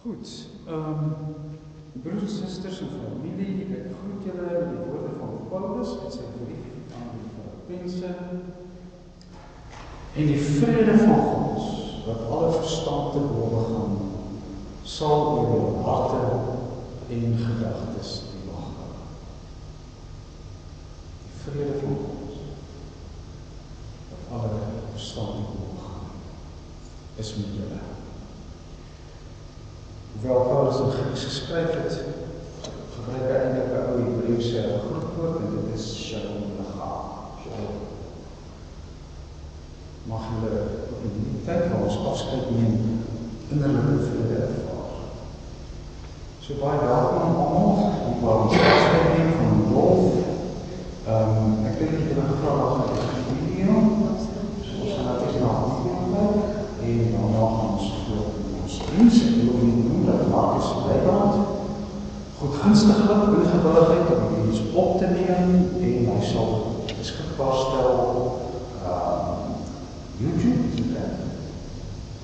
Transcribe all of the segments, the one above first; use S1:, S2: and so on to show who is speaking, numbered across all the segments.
S1: Goed, broers en susters en familie, ek groet julle met die woorde van Paulus uit sy brief aan die Filippense. En die vrede van God, wat alle verstand te bowe gaan, sal oor julle harte en gedagtes die wag hou. Die vrede van God, wat alle verstand te bowe gaan, is met julle. Hoewel Paulus in Grieks geskryf het, gebruik hy eintlik 'n ou Hebreëse groetwoord en dit is Shalom Lecha. Shalom. Mag julle in die tyd waar ons afskeid neem, innerlike vrede ervaar. So baie welkom aan almal, die waar ons afskeid neem van Rolf. Ek dink dat julle gevra was met die video, so ons gaan nou eens na die video kyk, en daarna gaan ons voort met ons diens. Ek wil nie noem dat Marcus Leibrand goedgunstiglik ingewilligheid om die diens op te neem en hy sal beskikbaar stel YouTube.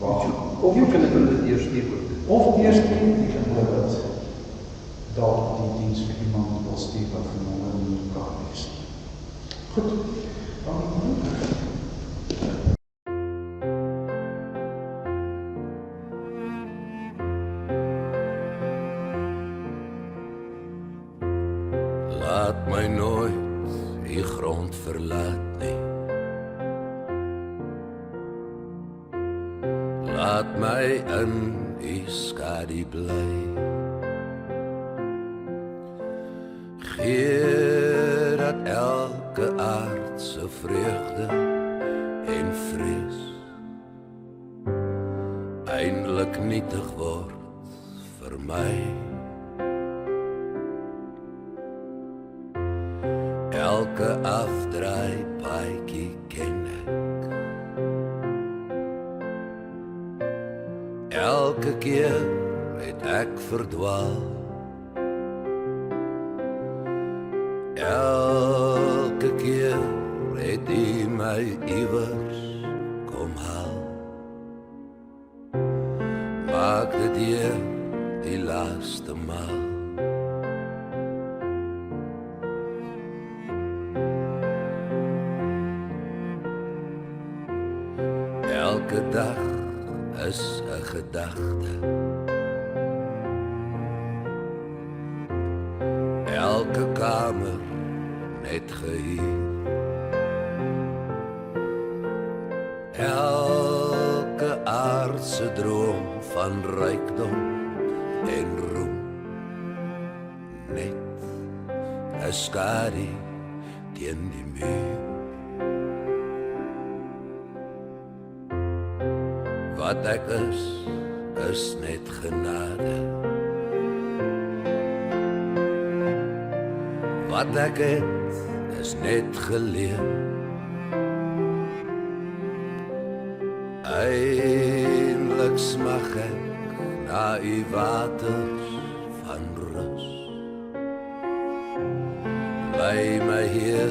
S2: Of jy kan dit eers stuur.
S1: Of eers die wat daar die diens vir iemand wil stuur wat van hom nie kan wees. Goed, dankie.
S3: Laat my nooit die grond verlaat nie. Laat my in die skadu bly. Gee dat elke aardse vreugde en vrees eindelik nietig word vir my. Elke afdraai paadjie ken ek. Elke keer het ek verdwaal. Elke keer het U my iewers kom haal. Maak dit hier die laaste maal. Elke dag is 'n gedagte. Elke kamer net gehuur. Elke aardse droom van rykdom en roem. Net 'n skadu teen die muur. Wat ek is net genade. Wat ek het is net geleen. Eindelijk smag ek na u waters van rus. Lei my Heer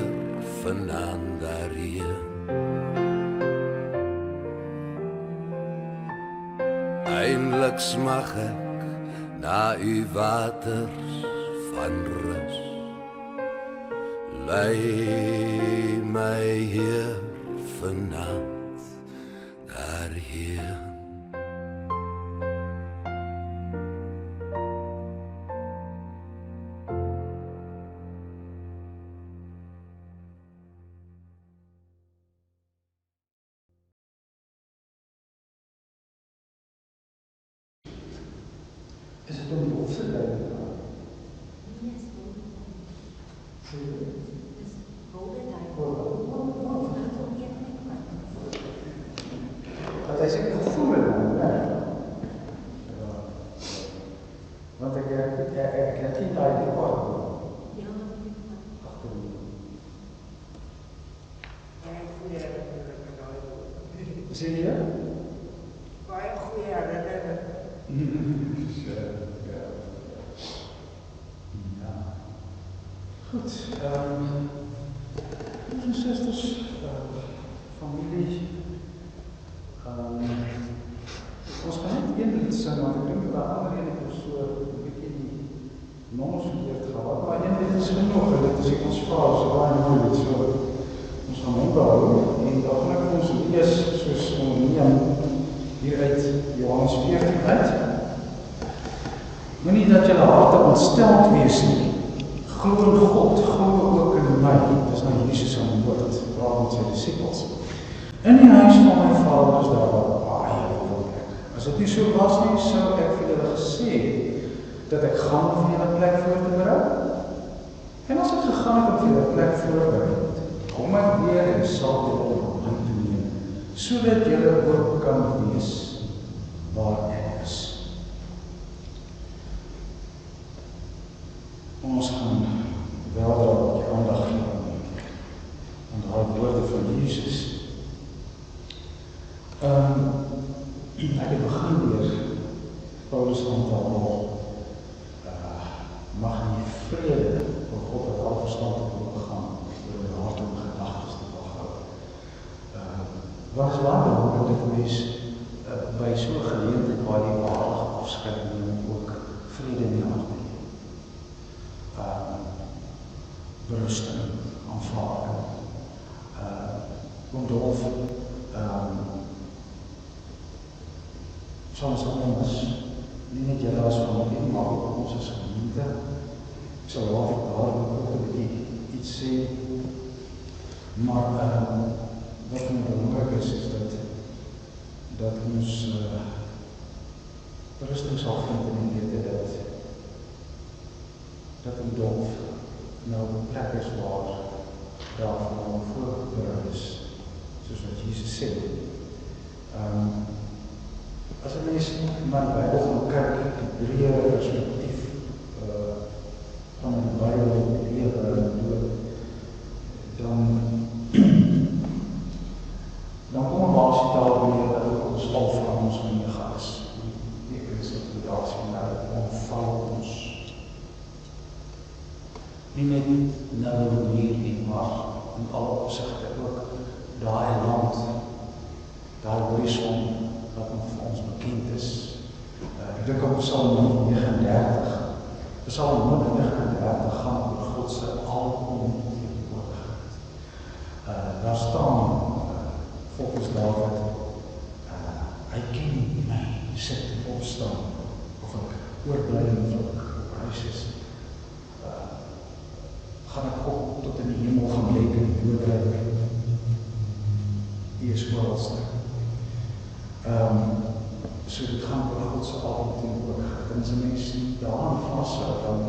S3: vanaand daarheen. Eindelijk smag ek na u waters van rus. Lei my Heer vanaand daarheen.
S1: Is het om die opzet bij te gaan?
S2: Nee, is
S1: dat hij zich gevoel in want ik heb geen tijd in kort.
S2: Ja,
S1: zie je?
S4: Baie goeie herinnering.
S1: Ja. Goed. Broers en zusters, familie. Ons gaan net een lied sing, want ek dink dat ander een het so 'n bietjie die nommers verkeerd gehad, maar een lied is genoeg, en dit is die ons vra, so baie mooi lied, so ons gaan hom behou, en dan gaan ek ons lees, soos Neem hier uit Johannes 14 uit. Moenie dat julle harte ontsteld wees nie. Glo in God, glo ook in my. Dis nou Jesus aan die woord, praat met sy disippels. In die huis van my Vader is daar baie woonplek. As dit nie so was nie, sou ek vir julle gesê dat ek gaan om vir julle plek voor te berei. En as ek gegaan het om vir julle plek voorberei, kom ek weer en sal julle op my toe neem, sodat julle ook kan wees waar ek is. Ons gaan weldra op die aandag gee aan daai woorde van Jesus. Ek het begin deur Paulus aan te haal. Mag die vrede van God wat al verstand het oorgaan, oor die hart en gedagtes te begaan. Wat is waarom dat ek mens by so 'n geleentheid waar die waardige afskeid neem ook vrede in die hart neem. Berusting, aanvaarding, Rudolf, soms anders, nie net julle as familie, maar ook ons as gemeente. Ek sal later daar ook 'n bietjie iets sê, maar wat belangrik is dat ons berusting sal vind in die wete dat Rudolf nou 'n plek is waar daar vir hom voorberei is, soos wat Jesus sê. As 'n mens na die Bybel gaan kyk, die breë perspektief van die Bybel, die lewe en die dood, dan kom ons basies daarby dat ons al van ons menige is. Die Christelike reaksie na dit ontvang ons. Nie net nou hier nie, maar in alle opsigte ook daai land, daai horison wat nog vir ons bekend is. Ek dink op Psalm 39. Psalm 39 gaan oor God se alomteenwoordigheid. Daar staan volgens Dawid, hy ken my sit en opstaan, of ek oorbly of ek op huis is. Gaan ek op tot in die hemel gaan lek en doodryk. Die is ooralste. So dit gaan oor God se alomteenwoordigheid. En as 'n mens daaraan vashou, dan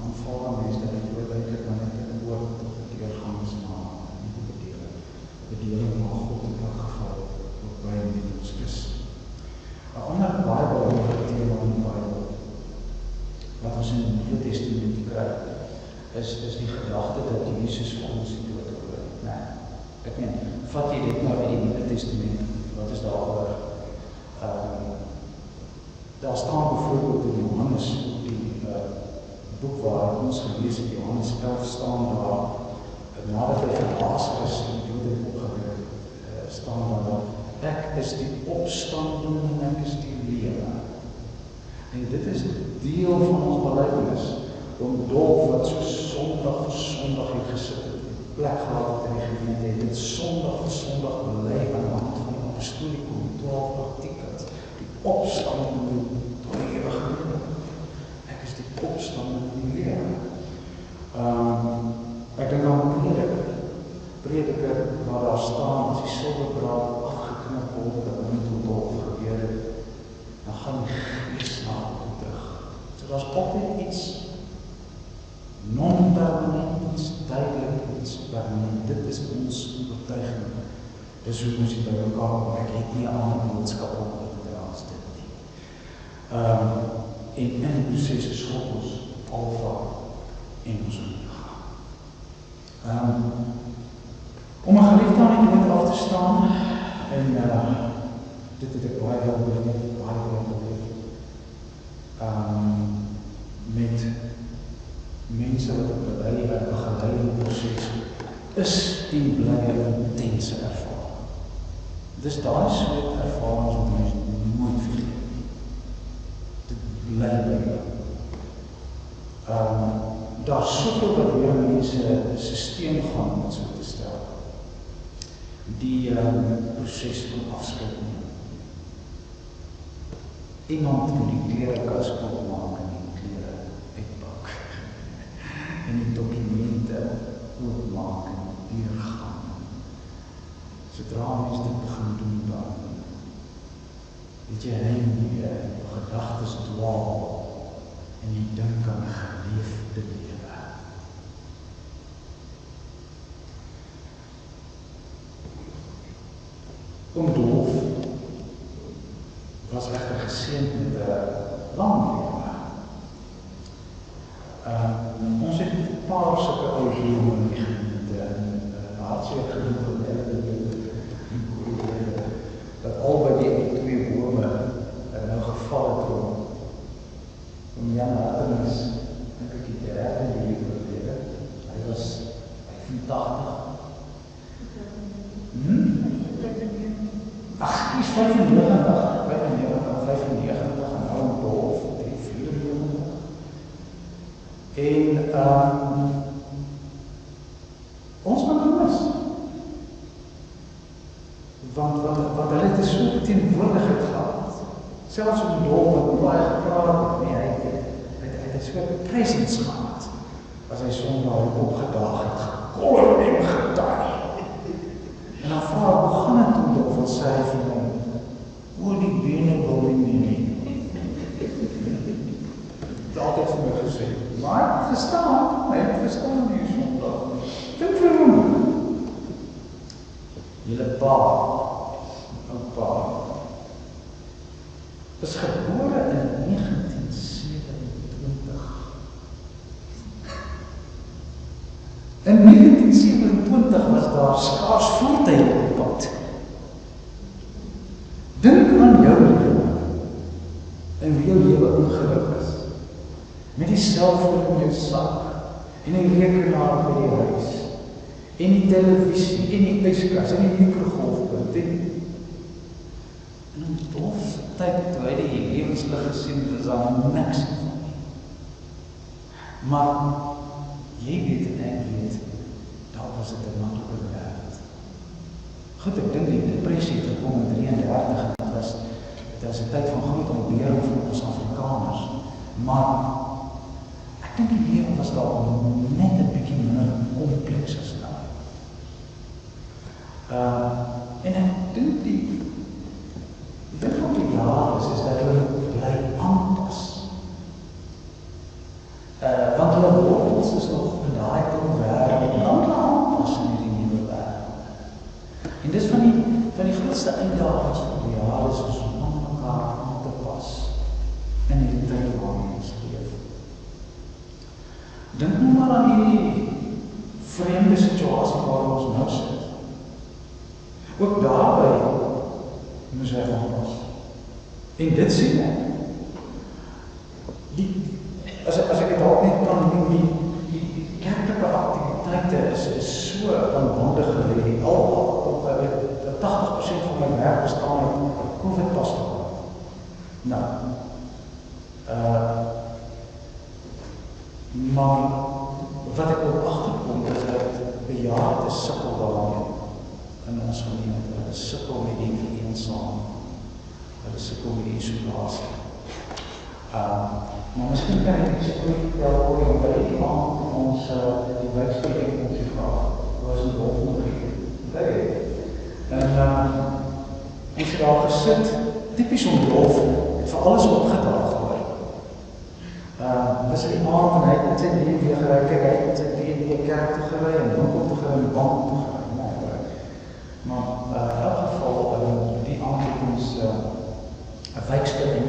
S1: aanvaar 'n mens dat dit oorwyklik maar net 'n woord of 'n deurgang is, maar nie 'n bedeling van God in elk geval ook by ons is. 'n ander baie belangrike tema in die Bybel wat ons in die Nuwe Testament kry, is die gedagte dat Jesus vir ons die dood oorwin. Nee, ek meen, vat jy dit nou uit die Nuwe Testament, wat is daaroor? Daar staan byvoorbeeld in Johannes, die boek waar ons gelees het, Johannes 11 staan daar, nadat hy vir Lazarus die dood het opgewek, staan daar, ek is die opstanding en ek is die lewe. En dit is deel van ons belydenis, om Dolf wat so Sondag vir Sondag het gesit het, plek gehad het in die gemeente, het dit Sondag vir Sondag bely aan die hand van die apostolikum, 12 artikels, die opstanding door die ewige lewe. Ek is die opstanding en die lewe. Ek dink aan prediker waar daar staan, as die silverdraad afgeknip word, dat nie tot Dolf gebeur het, dan gaan die gees na hom terug. So daar is altyd iets non-permanent, iets duidelik, iets permanent. Dit is ons oortuiging. Dis hoe ons hier by mekaar kom. Ek het nie 'n ander boodskap om te dra as dit nie. En in die proses is God ons alfa en ons omega. Om 'n geliefde aan die dood af te staan, en dit het ek baie wel beleef, met mense wat op begeleiding proses is die blye intense ervaring. Dis daai soort ervarings wat mens nooit vergeet nie. Dit bly by jou. Daar soveel wat weer mense systeem gaan, om het so te stel. Die proses van afskeid neem. Iemand moet die klerekas oopmaak en die klere uitpak. En die dokumente oopmaak en deurgaan. Sodra mens dit begin doen dan, weet jy, hy nie, gedagtes dwaal en jy dink aan geleefde lewe. Oom Dolf was regtig geseënd met 'n lang lewe. Ons het 'n paar sulke ou lewe in die gemeente, hartseer genoeg dat albei die twee bome nou geval het om Jan Hartens, dink ek die derde lewe oorlede. Hy was 85. Ag, hy is 95 en nou in Dolf, 94. En ons moet mis. Want hulle het so teenwoordigheid gehad. Selfs om Dolf wat baie gepraat het, nee, hy het so 'n presence gehad. As hy Sondag opgedaag het, gekolor en gedaai. En dan vra ek, hoe gaan het toen Dolf, wat sê hy vir my, oor die bene wil nie meer. Het altyd vir my gesê, maar hy het verstaan die Sondag. Dink vir hom. Julle pa, opa, is gebore in 1927. In 1927 was daar skaars voertuie op die pad. Dink aan jou lewe en wie jou lewe ingeruk is. Met die selfoon in jou sak en die rekenaar by die huis en die televisie en die yskas en die mikrogolfpunt en in Dolf se tyd toe hy die lewenslig gesien het, is daar niks van nie. Maar jy weet en ek weet, daar was dit 'n maklike wêreld. Goed, ek dink die depressie het gekom in 33 en dit was 'n tyd van groot ontbering vir ons Afrikaners. Maar ek dink die lewe was daar net 'n bietjie minder kompleks as nou. En ek dink dit wat die jaar is dat hulle bly aanpas. Want hulle wortels is nog in daai ou wêreld, en dan aanpas in hierdie nuwe wêreld. En dis van die grootste uitdagings van die jaar is om aan mekaar aan te pas in die tyd waarin ons leef. Dink nou maar maar aan die vreemde situasie waar ons nou sit. Ook daarby moes hy aanpas. En dit sien ek. As ek dit dalk net kan doen, die kerklike aktiwiteite is so aanbandig gelê. Al 80% van my werk bestaan uit COVID-pastoraal. Nou, maar wat ek ook agterkom is dat bejaardes sukkel daarmee in ons gemeente. Hulle sukkel met die eensaam. Hulle sukkel met die isolasie. Maar miskien kan ek vertel oor die by aand ons die wijkspreking ons gevraag. Dat was een dolfmoedig. En ons het daar gesit, typisch om dolf, het vir alles opgedaag geword. Was die aand en hy het met sy BMW gereik, hy het met sy BMW kerk te gerei en winkel te gerei en bank te gerei. Maar in elk geval, die aand het ons een wijkspreking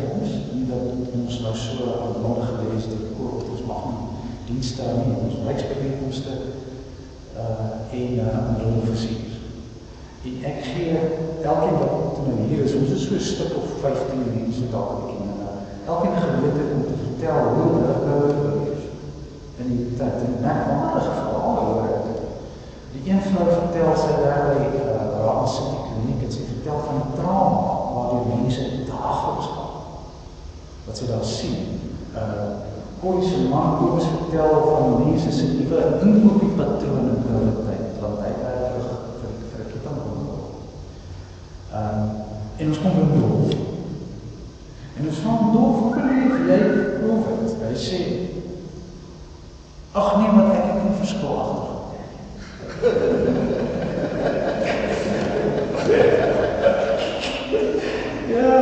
S1: dat ons nou so aanbandig gewees het, ons mag nie dienste nie, ons wijkspreekkomste en rolversier. En ek gee elkeen wat toe nou hier is, ons is so 'n stuk of 15 mense dalk en elkeen geleentheid om te vertel hoe hulle beleef in die tyd. En ek wonderlike verhale hoor ek. Die een vrou vertel sy daar by Raas in die kliniek en sy vertel van die trauma waar die mense daagliks gaan. Wat sy daar sien. Kooi se man Kobus vertel van mense se nuwe inkopiepatroon in COVID-tyd, want hy het vir 'n kitang kom. En ons kom by Dolf. En ons van Dolf, hoe beleef jy COVID? Hy sê, ag nee, want ek het nie verskil agtergekom. Ja,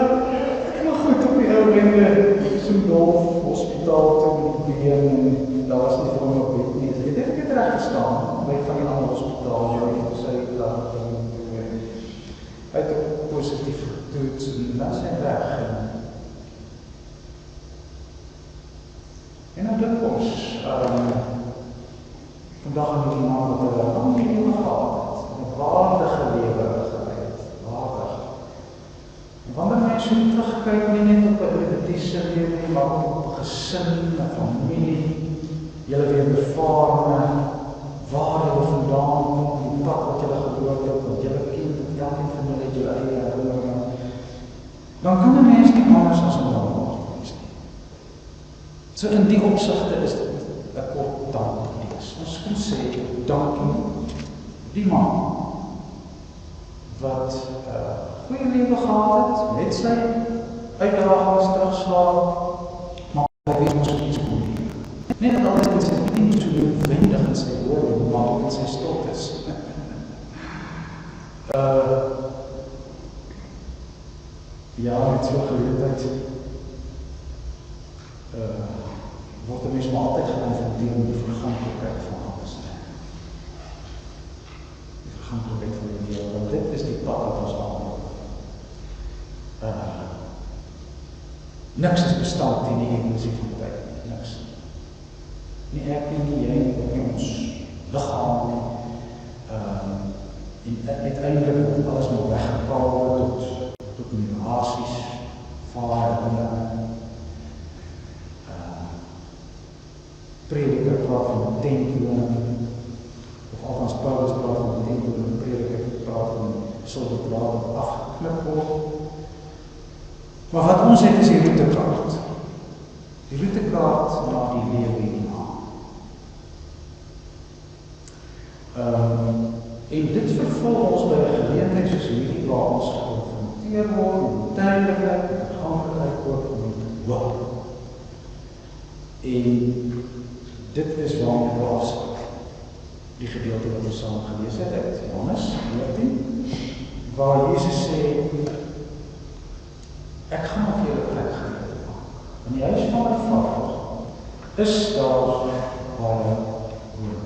S1: maar goed, op die ou wende, so'n Dolf hospitaal toe met die been en daar was nie vir hom op bed nie. Ek het reg gestaan, by van die ander hospitaal, en sy daar, hy het ook positief getoets en dan sy weg. En nou dit ons, vandag in die naam dat hulle lang lewe gehad het, 'n waardige lewe gelei het, waardig. En wanneer mense terugkyk, nie net op 'n individuele lewe nie, maar ook op 'n gesin, 'n familie, julle weer bevaar, waar julle vandaan kom, die pad wat julle geloop het, wat julle ken, elkeen van julle het julle eie herinneringe, dan kan 'n mens nie anders as ondankbaar wees nie. So in die opsigte is dit 'n kort dankdiens. Ons kan sê, dankie die man wat goeie lewe gehad het, met sy uitdagings terugslaag, maar hy weet ons iets goed. Net dat altyd in sy nie so noodwendig in sy woorde, maar ook in sy stiltes. Ja, met so'n geleentheid word die mens maar altyd geconfronteerd met die verganklikheid van alles. Die verganklikheid van die lewe, want dit is die pad wat ons allemaal. Niks is bestand teen die evolusie van die tyd, niks. Nie ek nie, jy nie, ook nie ons lichaam nie. En uiteindelik word alles maar weggepauw tot mutasies, vaardige, prediker praat van die tempel, of althans Paulus praat van die tempel, en prediker praat van soldaat wat afgeknip word. Maar wat ons het is die routekaart. Die routekaart na die lewe hierna. En dit vervul ons by 'n geleentheid soos hierdie waar ons geconfronteer word met tydelikheid, met verganklikheid ook met hoop. En dit is waarom ek afsluit. Die gedeelte wat ons saam gelees het uit Johannes 14, waar Jesus sê, ek gaan op julle plek geleer maak. In die huis van my Vader is daar waar jy hoor.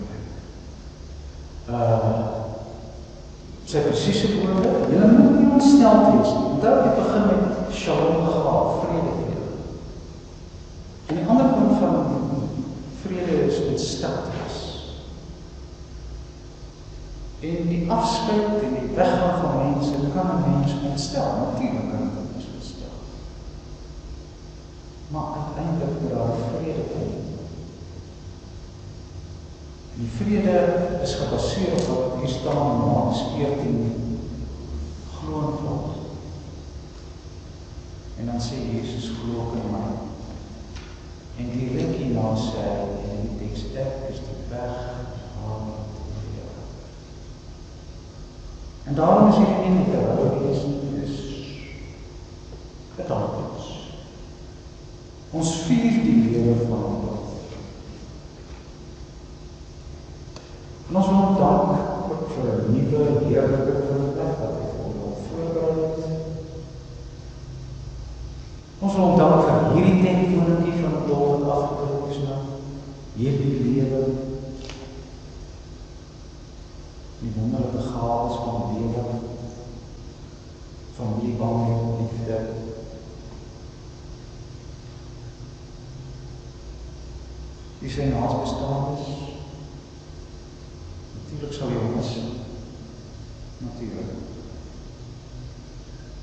S1: Sy presiese woorde, julle moet nie ontsteld wees nie. Onthou, dit begin met shalom gegaan, vrede vir julle. En die ander punt van vrede is ontsteld wees. afskeid en die weggaan van mense kan 'n mens ontstel, natuurlik kan dit 'n mens ontstel. Maar uiteindelik moet daar vrede kom. Die vrede is gebaseer op wat hier staan in Markus 14, glo in God. En dan sê Jesus, glo ook in my. En direk hierna sê hy in die teks, ek is die weg, waarheid en lewe. En daarom is hier enige is bedankings. Ons vier die lewe van God. En ons wil dank ook vir 'n nuwe heerlike vooruitblik wat hy vir ons voorberei het. Ons wil dank vir hierdie tentjie van Dolf wat afgetrek is nou. Hierdie lewe. Die wonderlike gawes van lewe. Familiebande, liefde. Die sy naasbestaandes. Natuurlijk sal jy mis. Natuurlijk.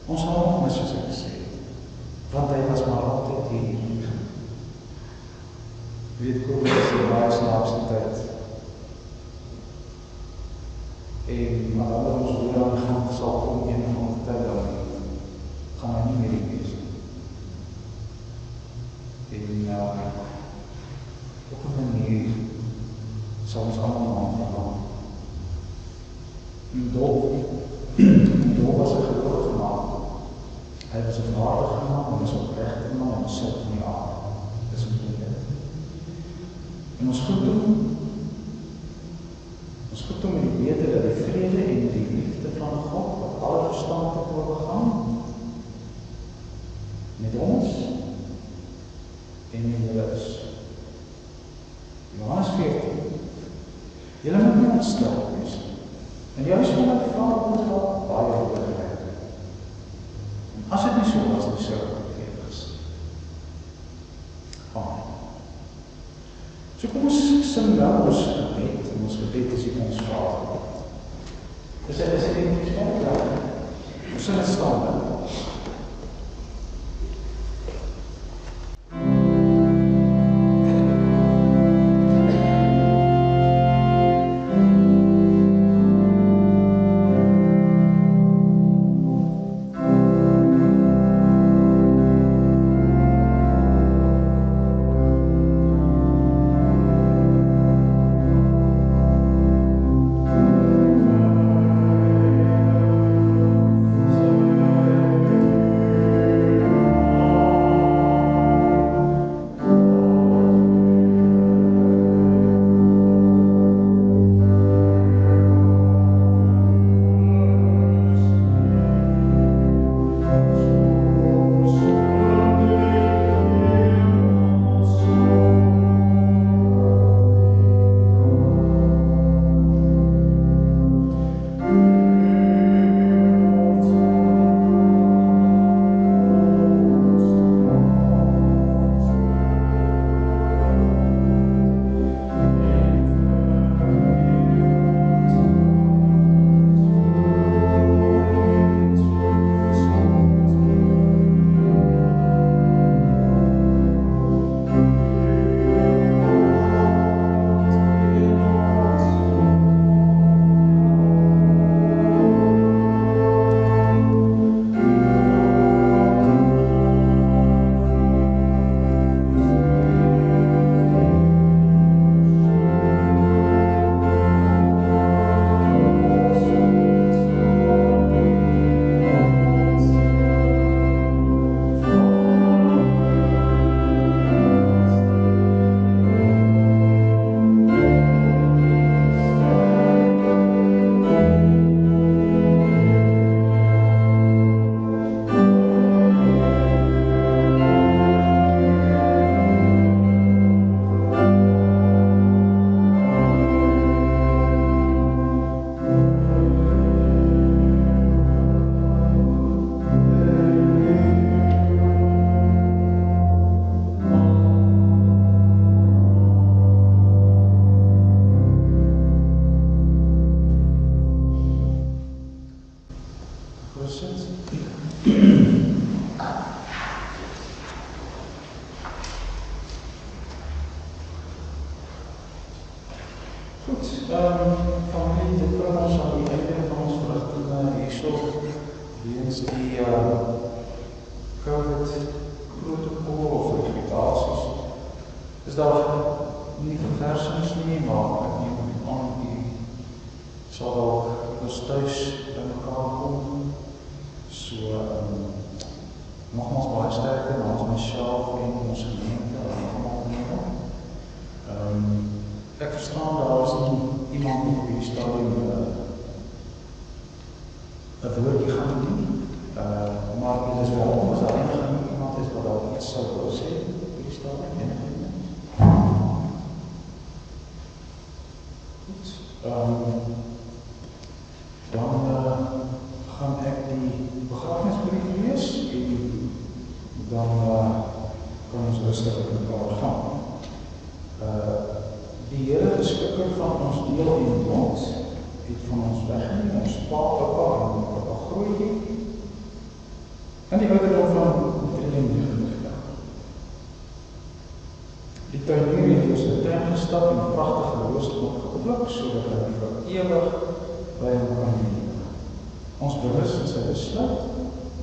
S1: Ons sal ook mis, soos ek gesê het. Want hy was maar altyd hier. Weet COVID is die baie snaakse tyd. En maar onder ons woord aan gaan, sal kom een van die tyd dan gaan hy nie meer die wees. En op 'n manier sal ons allemaal aangaan. En Dolf was 'n groot gemaakt. Hy was 'n waardige man, hy was 'n opregte man, en ons sit in die aard. Dis ons lewe. En ons goed doen met die wete dat die vrede en die liefde van God, wat alle verstand te oorgaan, met ons en in julle is. Johannes 14. Julle moet nie ontstel wees. En juist van die vraag moet wel baie oorgewerk. As dit nie so was, dan sou dit verkeerd gesê. Amen. So kom ons sing nou ons gebed, en ons gebed is hier ons Vader. Dis dit nie skryf. Ons sal dit staan dan. sit. Goed, familie, dit bring ons aan die einde van ons verrigting hierso weens die COVID-protokol of regulaties. Is daar nie verversings nie, maar ek neem aan die sal dalk ons thuis by mekaar kom. So, nogmaals baie sterkte namens myself en ons gemeente en almal neem. Ek verstaan daar is nie iemand op die stadium 'n woordjie gaan doen, maar dit is welkom as daar enige iemand is wat dalk iets sou wil sê op die stadium. Goed, dan gaan ek die begrafnisbrief lees en dan kan ons rustig op mekaar gaan. Die Here Beskikker van ons deel en ons het van ons weggeneem, ons pa, papa en papa grootjie in die ouderdom van 93 jaar. Die tuinier het ons in die tuin gestap en 'n pragtige roosblok gepluk, sodat hy vir ewig by hom kan leef. Ons berus in sy besluit,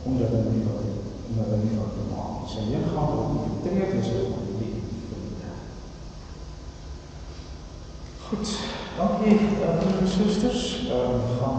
S1: omdat hy nie wat te maak. Sy ingaan op die vertreed is op die leef. Goed, dankie broers en susters, gaan